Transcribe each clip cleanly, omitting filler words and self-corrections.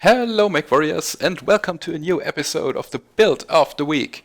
Hello Mechwarriors and welcome to a new episode of the Build of the Week.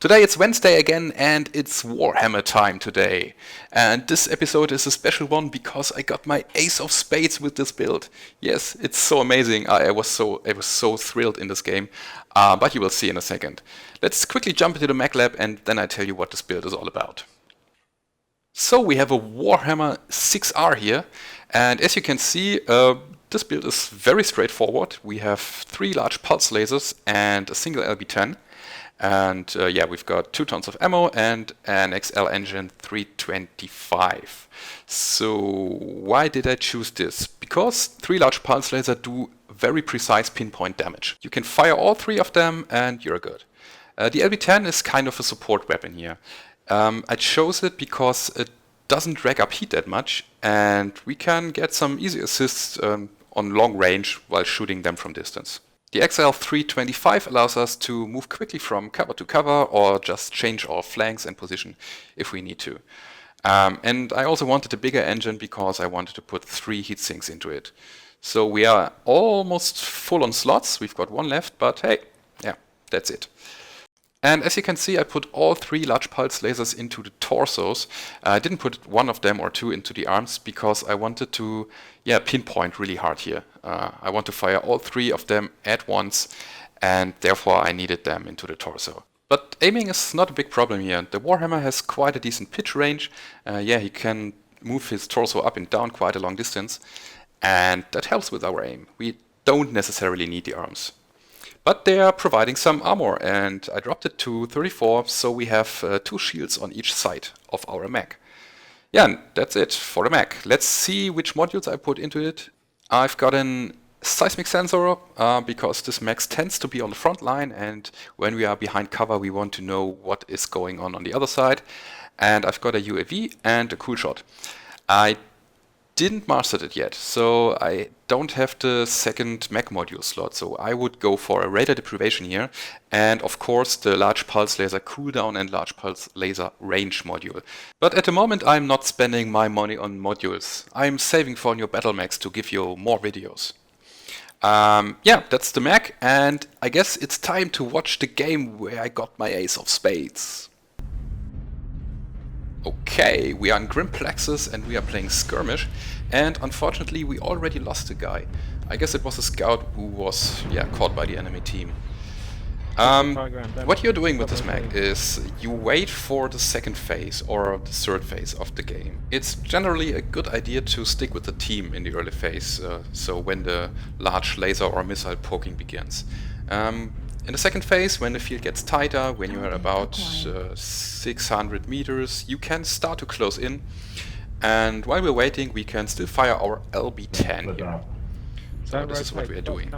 Today it's Wednesday again and it's Warhammer time today. And this episode is a special one because I got my Ace of Spades with this build. Yes, it's so amazing. I was so thrilled in this game, but you will see in a second. Let's quickly jump into the Mech Lab and then I tell you what this build is all about. So we have a Warhammer 6R here, and as you can see, this build is very straightforward. We have 3 large pulse lasers and a single LB-10. And yeah, we've got 2 tons of ammo and an XL engine 325. So why did I choose this? Because 3 large pulse lasers do very precise pinpoint damage. You can fire all 3 of them and you're good. The LB-10 is kind of a support weapon here. I chose it because it doesn't rack up heat that much and we can get some easy assists on long range while shooting them from distance. The XL 325 allows us to move quickly from cover to cover or just change our flanks and position if we need to. And I also wanted a bigger engine because I wanted to put 3 heat sinks into it. So we are almost full on slots. We've got 1 left, but hey, yeah, that's it. And as you can see, I put all 3 large pulse lasers into the torsos. I didn't put 1 of them or 2 into the arms because I wanted to pinpoint really hard here. I want to fire all 3 of them at once and therefore I needed them into the torso. But aiming is not a big problem here. The Warhammer has quite a decent pitch range. He can move his torso up and down quite a long distance and that helps with our aim. We don't necessarily need the arms. But they are providing some armor and I dropped it to 34, so we have 2 shields on each side of our mech. Yeah, and that's it for the mech. Let's see which modules I put into it. I've got an seismic sensor because this mech tends to be on the front line and when we are behind cover we want to know what is going on the other side. And I've got a UAV and a cool shot. I didn't master it yet, so I don't have the second mech module slot, so I would go for a radar deprivation here and of course the large pulse laser cooldown and large pulse laser range module. But at the moment I'm not spending my money on modules. I'm saving for new battle mechs to give you more videos. Yeah, that's the mech and I guess it's time to watch the game where I got my Ace of Spades. Okay, we are in Grim Plexus and we are playing Skirmish and unfortunately we already lost a guy. I guess it was a scout who was caught by the enemy team. What you're doing with this mech is you wait for the second phase or the third phase of the game. It's generally a good idea to stick with the team in the early phase, so when the large laser or missile poking begins. In the second phase, when the field gets tighter, when you're about 600 meters, you can start to close in. And while we're waiting, we can still fire our LB-10 here. So this is what we are doing.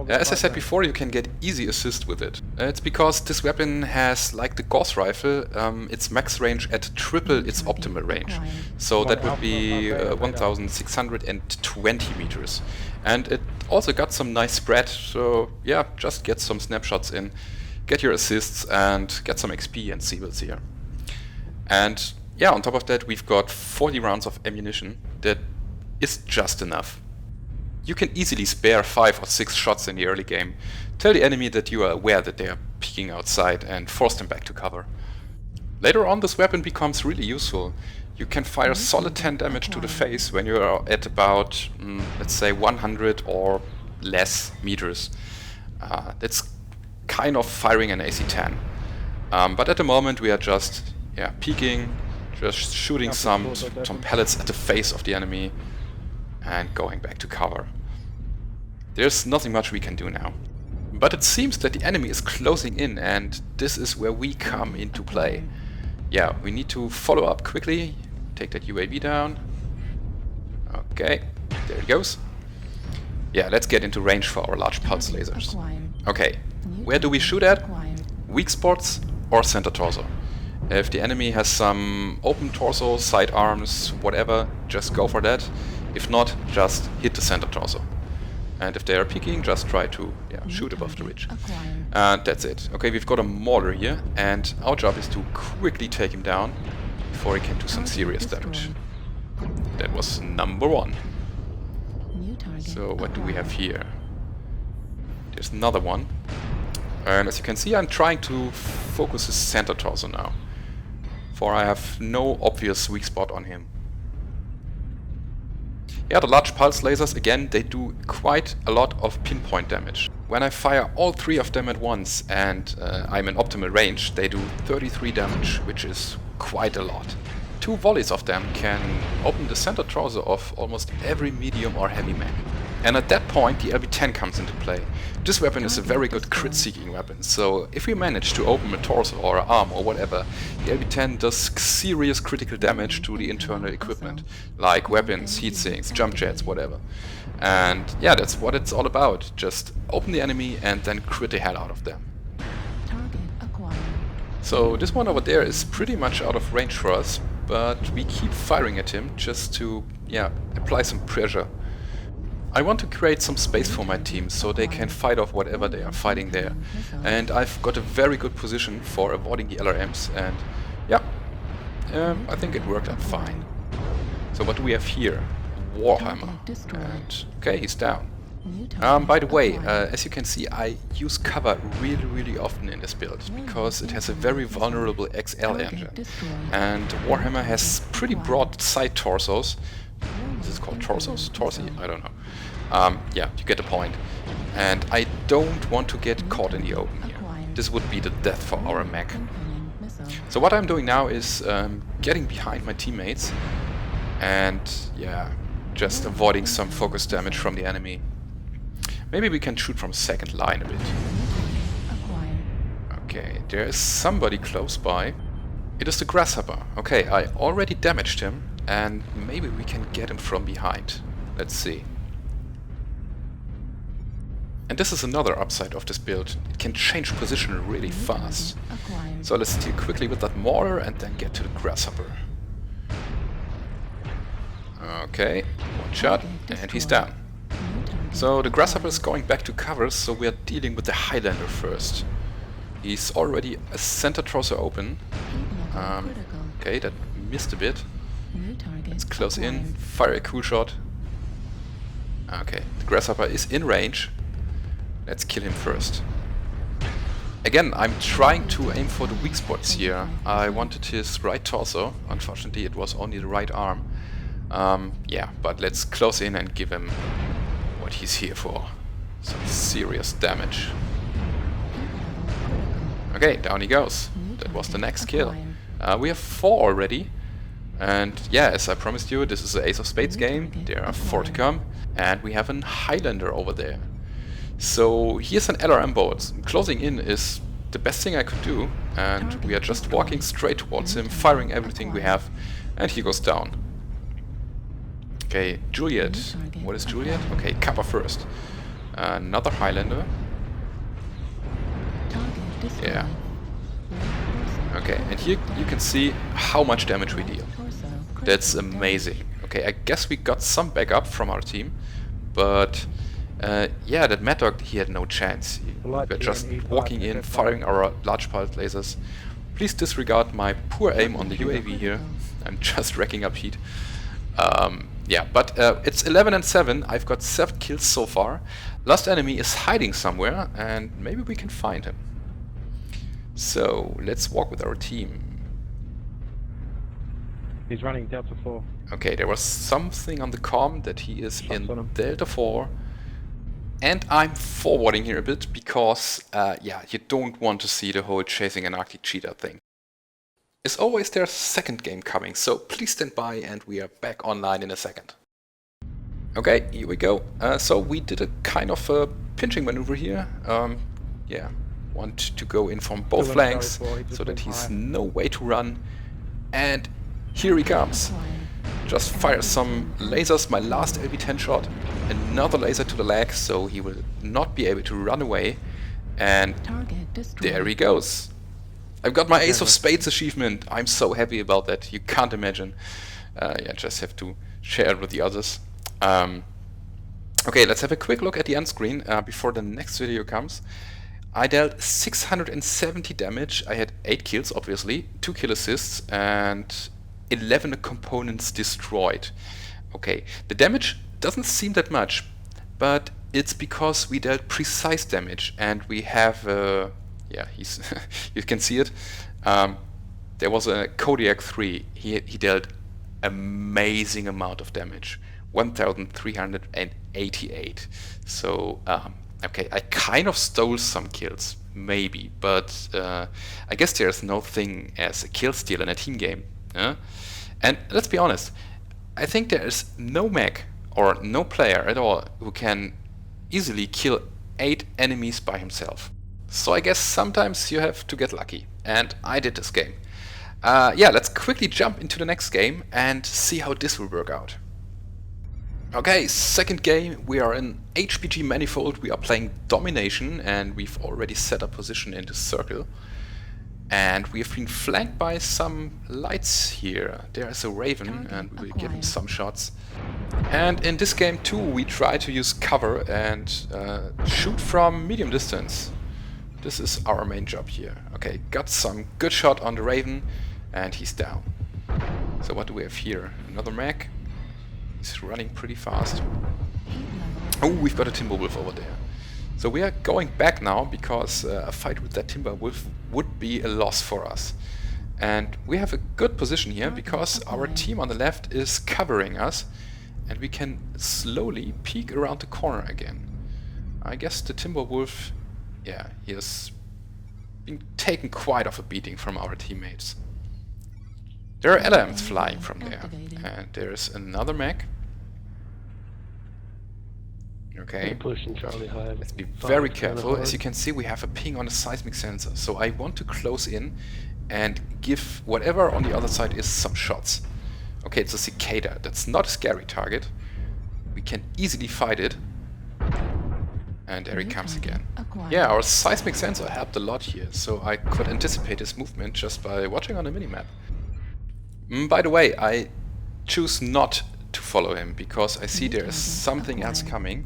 As I said before, you can get easy assist with it. It's because this weapon has, like the Gauss rifle, its max range at triple its optimal range. So that would be 1620 meters. And it also got some nice spread, so yeah, just get some snapshots in, get your assists and get some XP and civils here. And yeah, on top of that we've got 40 rounds of ammunition. That is just enough. You can easily spare 5 or 6 shots in the early game. Tell the enemy that you are aware that they are peeking outside and force them back to cover. Later on this weapon becomes really useful. You can fire solid 10 damage to the face when you are at about, let's say 100 or less meters. That's kind of firing an AC-10. But at the moment we are just peeking, just shooting some pellets at the face of the enemy and going back to cover. There's nothing much we can do now. But it seems that the enemy is closing in and this is where we come into play. Yeah, we need to follow up quickly. Take that UAV down. Okay, there it goes. Yeah, let's get into range for our large pulse lasers. Okay, where do we shoot at? Weak spots or center torso. If the enemy has some open torso, side arms, whatever, just go for that. If not, just hit the center torso. And if they are peeking, just try to shoot above the ridge. And that's it. Okay, we've got a mortar here, and our job is to quickly take him down before he can do some serious damage. That was number 1. So what do we have here? There's another one. And as you can see, I'm trying to focus his center torso now, for I have no obvious weak spot on him. Yeah, the large pulse lasers, again, they do quite a lot of pinpoint damage. When I fire all 3 of them at once and I'm in optimal range, they do 33 damage, which is quite a lot. 2 volleys of them can open the center torso of almost every medium or heavy mech. And at that point the LB-10 comes into play. This weapon is a very good crit-seeking weapon, so if we manage to open a torso or an arm or whatever, the LB-10 does serious critical damage to the internal equipment, like weapons, heat sinks, jump jets, whatever. And yeah, that's what it's all about. Just open the enemy and then crit the hell out of them. So this one over there is pretty much out of range for us, but we keep firing at him just to, yeah, apply some pressure. I want to create some space for my team so they can fight off whatever they are fighting there. And I've got a very good position for avoiding the LRMs, and yeah, I think it worked out fine. So what do we have here? Warhammer. And, okay, he's down. By the way, as you can see, I use cover really often in this build, because it has a very vulnerable XL engine. And Warhammer has pretty broad side torsos. Is this called torsos? Torsi? I don't know. Yeah, you get the point. And I don't want to get caught in the open here. This would be the death for our mech. So what I'm doing now is getting behind my teammates and, yeah, just avoiding some focus damage from the enemy. Maybe we can shoot from second line a bit. Okay, there is somebody close by. It is the grasshopper. Okay, I already damaged him, and maybe we can get him from behind. Let's see. And this is another upside of this build. It can change position really fast. So let's deal quickly with that mortar and then get to the grasshopper. Okay, one shot, and he's down. So the grasshopper is going back to cover, so we are dealing with the Highlander first. He's already a center torso open. Okay, that missed a bit. Let's close in, fire a cool shot. Okay, the grasshopper is in range. Let's kill him first. Again, I'm trying to aim for the weak spots here. I wanted his right torso. Unfortunately, it was only the right arm. Yeah, but let's close in and give him what he's here for. Some serious damage. Okay, down he goes. That was the next kill. We have 4 already. And yeah, as I promised you, this is the Ace of Spades game. There are 4 to come. And we have an Highlander over there. So here's an LRM boat. Closing in is the best thing I could do. And we are just walking straight towards him, firing everything we have. And he goes down. Okay, Juliet. What is Juliet? Okay, cover first. Another Highlander. Yeah. Okay, and here you can see how much damage we deal. That's amazing. Okay, I guess we got some backup from our team, but yeah, that Mad Dog, he had no chance. We're just walking in, firing our large pulse lasers. Please disregard my poor aim on the UAV here. I'm just racking up heat. Yeah, but it's 11 and 7. I've got 7 kills so far. Last enemy is hiding somewhere, and maybe we can find him. So let's walk with our team. He's running Delta 4. Okay, there was something on the comm that he is in Delta 4. And I'm forwarding here a bit because, yeah, you don't want to see the whole chasing an Arctic cheetah thing. As always, there's a second game coming, so please stand by and we are back online in a second. Okay, here we go. So we did a kind of a pinching maneuver here. Yeah, want to go in from both flanks so that he's no way to run. And here he comes. Just fire some lasers, my last LB-10 shot. Another laser to the leg, so he will not be able to run away. And there he goes. I've got my Ace of Spades achievement. I'm so happy about that. You can't imagine. Yeah, just have to share it with the others. Okay, let's have a quick look at the end screen before the next video comes. I dealt 670 damage. I had 8 kills, obviously, 2 kill assists, and 11 components destroyed. Okay, the damage doesn't seem that much, but it's because we dealt precise damage, and we have, yeah, he's you can see it. There was a Kodiak 3. He dealt amazing amount of damage, 1,388. So okay, I kind of stole some kills, maybe, but I guess there's no thing as a kill steal in a team game. And let's be honest, I think there is no mech or no player at all who can easily kill 8 enemies by himself. So I guess sometimes you have to get lucky, and I did this game. Yeah, let's quickly jump into the next game and see how this will work out. Okay, second game, we are in HPG Manifold, we are playing Domination, and we've already set a position in the circle. And we have been flanked by some lights here. There is a Raven, and we will give him some shots. And in this game too, we try to use cover and shoot from medium distance. This is our main job here. Okay, got some good shot on the Raven, and he's down. So what do we have here? Another mech. He's running pretty fast. Oh, we've got a Timberwolf over there. So we are going back now, because a fight with that Timberwolf would be a loss for us. And we have a good position here, because our team on the left is covering us, and we can slowly peek around the corner again. I guess the Timberwolf, yeah, he has been taken quite of a beating from our teammates. There are LMs flying from there, and there's another mech. Okay, pushing Charlie high. Let's be very careful. As you can see, we have a ping on a seismic sensor, so I want to close in and give whatever on the other side is some shots. Okay, it's a cicada. That's not a scary target. We can easily fight it. And there he comes again. Yeah, our seismic sensor helped a lot here, so I could anticipate his movement just by watching on the minimap. By the way, I choose not to follow him, because I see there is something else coming.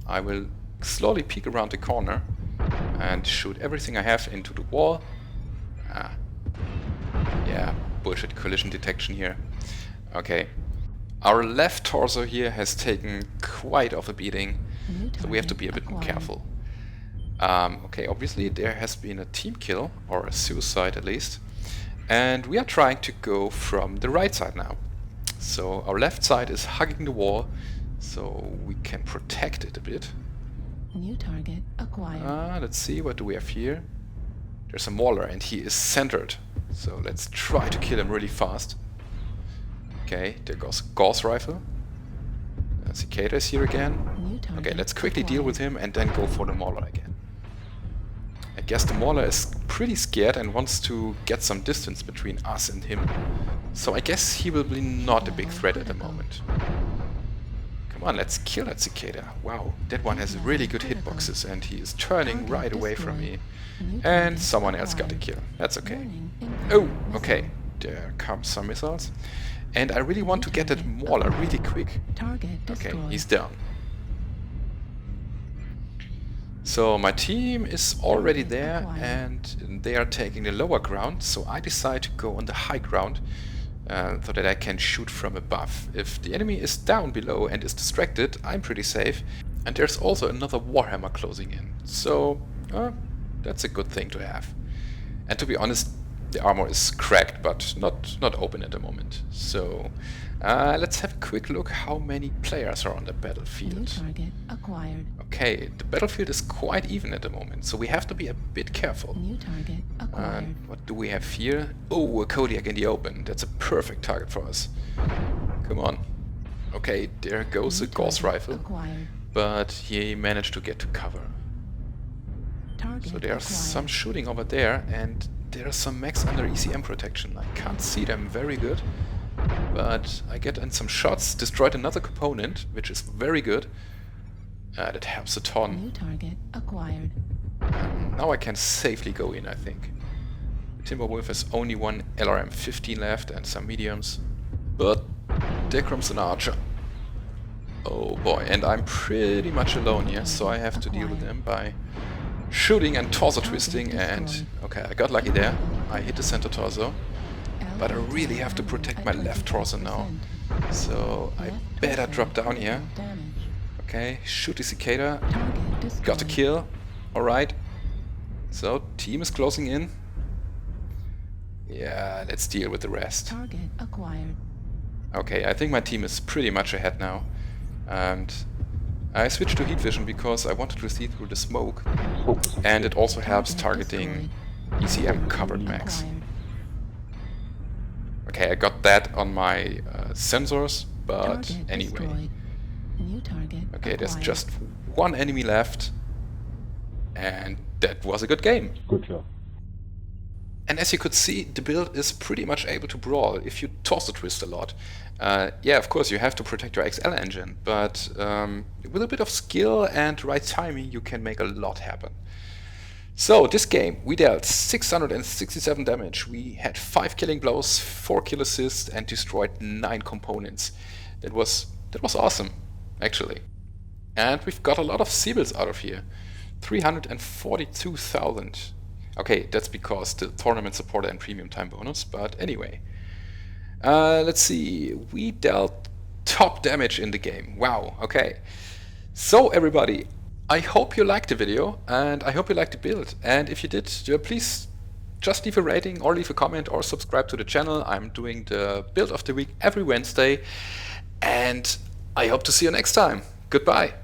I will slowly peek around the corner and shoot everything I have into the wall. Yeah, bullshit collision detection here. Okay. Our left torso here has taken quite of a beating, so we have to be a bit more careful. Okay, obviously there has been a team kill, or a suicide at least, and we are trying to go from the right side now. So our left side is hugging the wall, so we can protect it a bit. New target acquired. Let's see, what do we have here? There's a Mauler, and he is centered, so let's try to kill him really fast. Okay, there goes Gauss Rifle. Cicada is here again. Okay, let's quickly deal with him and then go for the Mauler again. I guess the Mauler is pretty scared and wants to get some distance between us and him. So I guess he will be not a big threat at the moment. Come on, let's kill that Cicada. Wow, that one has really good hitboxes, and he is turning right away from me. And someone else got a kill. That's okay. Oh, okay. There comes some missiles. And I really want to get that Mauler really quick. Okay, he's down. So my team is already there, and they are taking the lower ground, so I decide to go on the high ground so that I can shoot from above. If the enemy is down below and is distracted, I'm pretty safe. And there's also another Warhammer closing in, so that's a good thing to have. And to be honest, the armor is cracked, but not open at the moment. So let's have a quick look how many players are on the battlefield. New target acquired. Okay, the battlefield is quite even at the moment, so we have to be a bit careful. New target acquired. What do we have here? Oh, a Kodiak in the open. That's a perfect target for us. Come on. Okay, there goes a Gauss Rifle, but he managed to get to cover. So there's some shooting over there, and there are some mechs under ECM protection. I can't see them very good, but I get in some shots, destroyed another component, which is very good. That helps a ton. New target acquired. Now I can safely go in, I think. The Timberwolf has only one LRM-15 left and some mediums, but there comes an archer. Oh boy, and I'm pretty much alone here, so I have to deal with them by shooting and torso twisting, and okay, I got lucky there. I hit the center torso, but I really have to protect my left torso now, so I better drop down here. Okay, shoot the cicada. Target destroyed. Got a kill. Alright. So, team is closing in. Yeah, let's deal with the rest. Target acquired. Okay, I think my team is pretty much ahead now. And I switched to heat vision because I wanted to see through the smoke. And it also helps targeting ECM covered mechs. Acquired. Okay, I got that on my sensors, but Target anyway. destroyed. New target Okay, there's acquired. just one enemy left. And that was a good game. Good job. And as you could see, the build is pretty much able to brawl if you toss the twist a lot. Yeah, of course, you have to protect your XL engine, but with a bit of skill and right timing, you can make a lot happen. So, this game, we dealt 667 damage, we had 5 killing blows, 4 kill assists, and destroyed 9 components. That was awesome, actually. And we've got a lot of Siebels out of here. 342,000. Okay, that's because the tournament supporter and premium time bonus, but anyway. Let's see, we dealt top damage in the game. Wow, okay. So everybody, I hope you liked the video and I hope you liked the build. And if you did, please just leave a rating or leave a comment or subscribe to the channel. I'm doing the build of the week every Wednesday and I hope to see you next time. Goodbye.